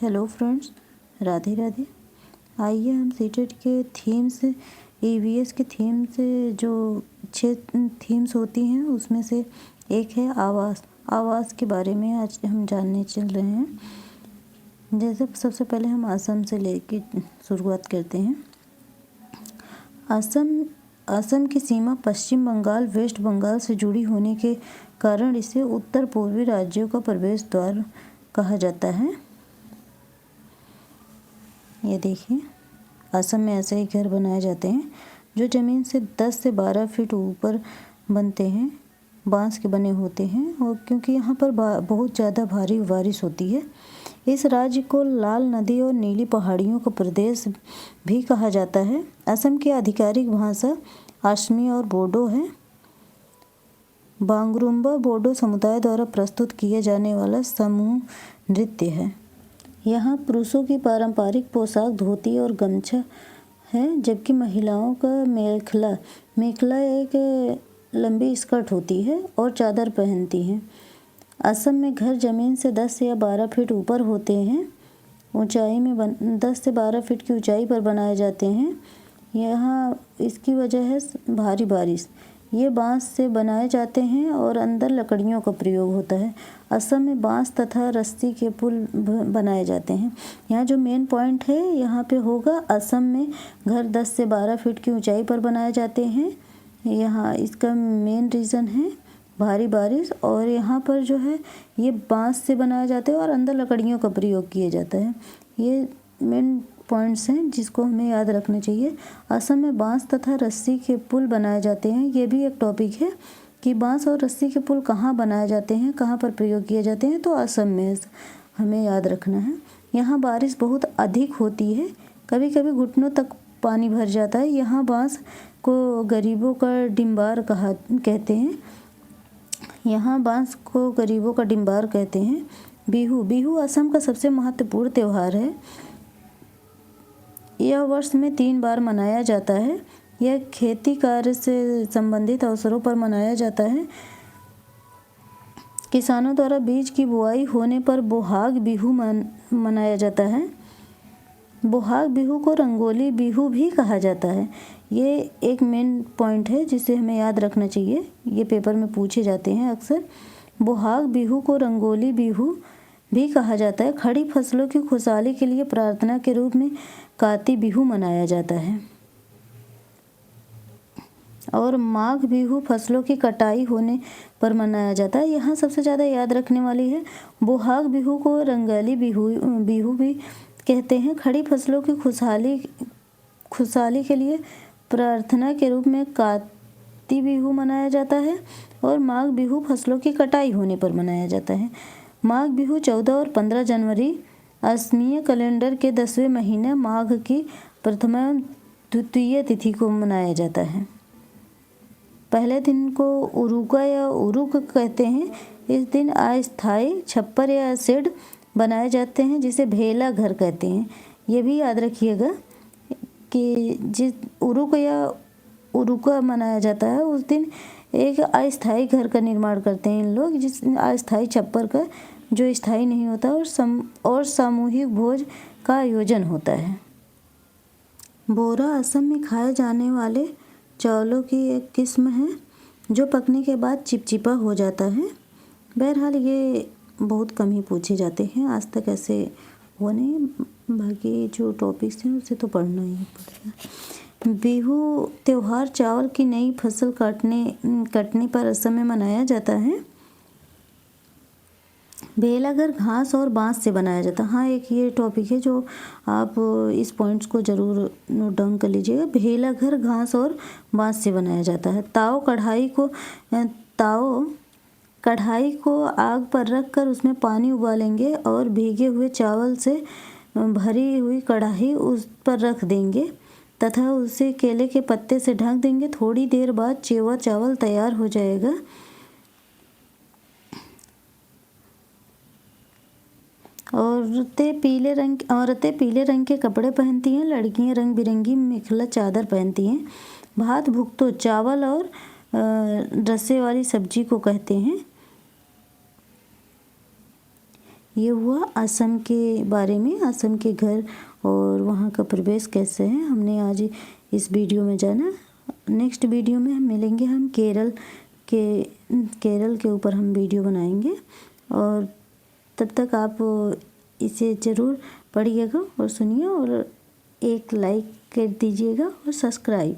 Hello friends, Radhe Radhe. आइए हम CTET के थीम्स, ईवीएस के थीम्स, जो 6 थीम्स होती हैं उसमें से एक है आवास। आवास के बारे में आज हम जानने चल रहे हैं। जैसे सबसे पहले हम असम से लेके शुरुआत करते हैं। असम की सीमा पश्चिम बंगाल, वेस्ट बंगाल से जुड़ी होने के कारण इसे उत्तर पूर्वी राज्यों का प्रवेश द्वार कहा जाता है। ये देखिए, असम में ऐसे ही घर बनाए जाते हैं जो ज़मीन से 10 से 12 फीट ऊपर बनते हैं, बांस के बने होते हैं। और क्योंकि यहाँ पर बहुत ज़्यादा भारी बारिश होती है, इस राज्य को लाल नदी और नीली पहाड़ियों का प्रदेश भी कहा जाता है। असम की आधिकारिक भाषा असमी और बोडो है। बागरुम्बा बोडो समुदाय द्वारा प्रस्तुत किया जाने वाला समूह नृत्य है। यहाँ पुरुषों की पारंपरिक पोशाक धोती और गमछा है, जबकि महिलाओं का मेखला एक लंबी स्कर्ट होती है और चादर पहनती हैं। असम में घर ज़मीन से 10 या 12 फीट ऊपर होते हैं, ऊंचाई में 10 से 12 फीट की ऊंचाई पर बनाए जाते हैं। यहाँ इसकी वजह है भारी बारिश। ये बांस से बनाए जाते हैं और अंदर लकड़ियों का प्रयोग होता है। असम में बांस तथा रस्सी के पुल बनाए जाते हैं। यहाँ जो मेन पॉइंट है यहाँ पे होगा, असम में घर 10 से 12 फीट की ऊंचाई पर बनाए जाते हैं। यहाँ इसका मेन रीज़न है भारी बारिश, और यहाँ पर जो है ये बांस से बनाए जाते हैं और अंदर लकड़ियों का प्रयोग किया जाता है। ये मेन पॉइंट्स हैं जिसको हमें याद रखना चाहिए। असम में बांस तथा रस्सी के पुल बनाए जाते हैं। ये भी एक टॉपिक है कि बांस और रस्सी के पुल कहाँ बनाए जाते हैं, कहाँ पर प्रयोग किए जाते हैं, तो असम में हमें याद रखना है। यहाँ बारिश बहुत अधिक होती है, कभी कभी घुटनों तक पानी भर जाता है। यहाँ बांस को गरीबों का डिम्बार कहते हैं। यहाँ बांस को गरीबों का डिम्बार कहते हैं। बिहू असम का सबसे महत्वपूर्ण त्यौहार है। यह वर्ष में 3 बार मनाया जाता है। यह खेती कार्य से संबंधित अवसरों पर मनाया जाता है। किसानों द्वारा बीज की बुआई होने पर बोहाग बिहू मनाया जाता है। बोहाग बिहू को रंगोली बिहू भी कहा जाता है। ये एक मेन पॉइंट है जिसे हमें याद रखना चाहिए, ये पेपर में पूछे जाते हैं अक्सर। बोहाग बिहू को रंगोली बिहू भी कहा जाता है। खड़ी फसलों की खुशहाली के लिए प्रार्थना के रूप में काती बिहू मनाया जाता है। और माघ बिहू फसलों की कटाई होने पर मनाया जाता है। यहाँ सबसे ज़्यादा याद रखने वाली है, बोहाग बिहू को रंगोली बिहू भी कहते हैं। खड़ी फसलों की खुशहाली के लिए प्रार्थना के रूप में काती बिहू मनाया जाता है। और माघ बिहू फसलों की कटाई होने पर मनाया जाता है। माघ बिहू 14 और 15 जनवरी असमीय कैलेंडर के 10वें महीने माघ की प्रथमा द्वितीय तिथि को मनाया जाता है। पहले दिन को उरुका या उरुक कहते हैं। इस दिन अस्थायी छप्पर या शेड बनाए जाते हैं जिसे भेला घर कहते हैं। ये भी याद रखिएगा कि जिस उरुक या उरुका मनाया जाता है उस दिन एक अस्थायी घर का निर्माण करते हैं इन लोग, जिस अस्थायी छप्पर का जो स्थायी नहीं होता, और सामूहिक भोज का आयोजन होता है। बोरा असम में खाए जाने वाले चावलों की एक किस्म है जो पकने के बाद चिपचिपा हो जाता है। बहरहाल ये बहुत कम ही पूछे जाते हैं, आज तक ऐसे हुआ नहीं। बाकी जो टॉपिक्स हैं उसे तो पढ़ना ही पड़ेगा। बिहू त्यौहार चावल की नई फसल कटने पर असम में मनाया जाता है। भेला घर घास और बांस से बनाया जाता है। हाँ, एक ये टॉपिक है जो आप इस पॉइंट्स को ज़रूर नोट डाउन कर लीजिएगा। भेला घर घास और बांस से बनाया जाता है। कढ़ाई को आग पर रखकर उसमें पानी उबालेंगे और भीगे हुए चावल से भरी हुई कढ़ाई उस पर रख देंगे तथा उसे केले के पत्ते से ढक देंगे। थोड़ी देर बाद चेवा चावल तैयार हो जाएगा। औरतें पीले रंग के कपड़े पहनती हैं। लड़कियां रंग बिरंगी मेखला चादर पहनती हैं। भात भुक्तो चावल और रसे वाली सब्जी को कहते हैं। ये हुआ असम के बारे में, असम के घर और वहाँ का प्रवेश कैसे है हमने आज इस वीडियो में जाना। नेक्स्ट वीडियो में हम मिलेंगे, हम केरल के ऊपर हम वीडियो बनाएंगे। और तब तक आप इसे ज़रूर पढ़िएगा और सुनिए और एक लाइक कर दीजिएगा और सब्सक्राइब।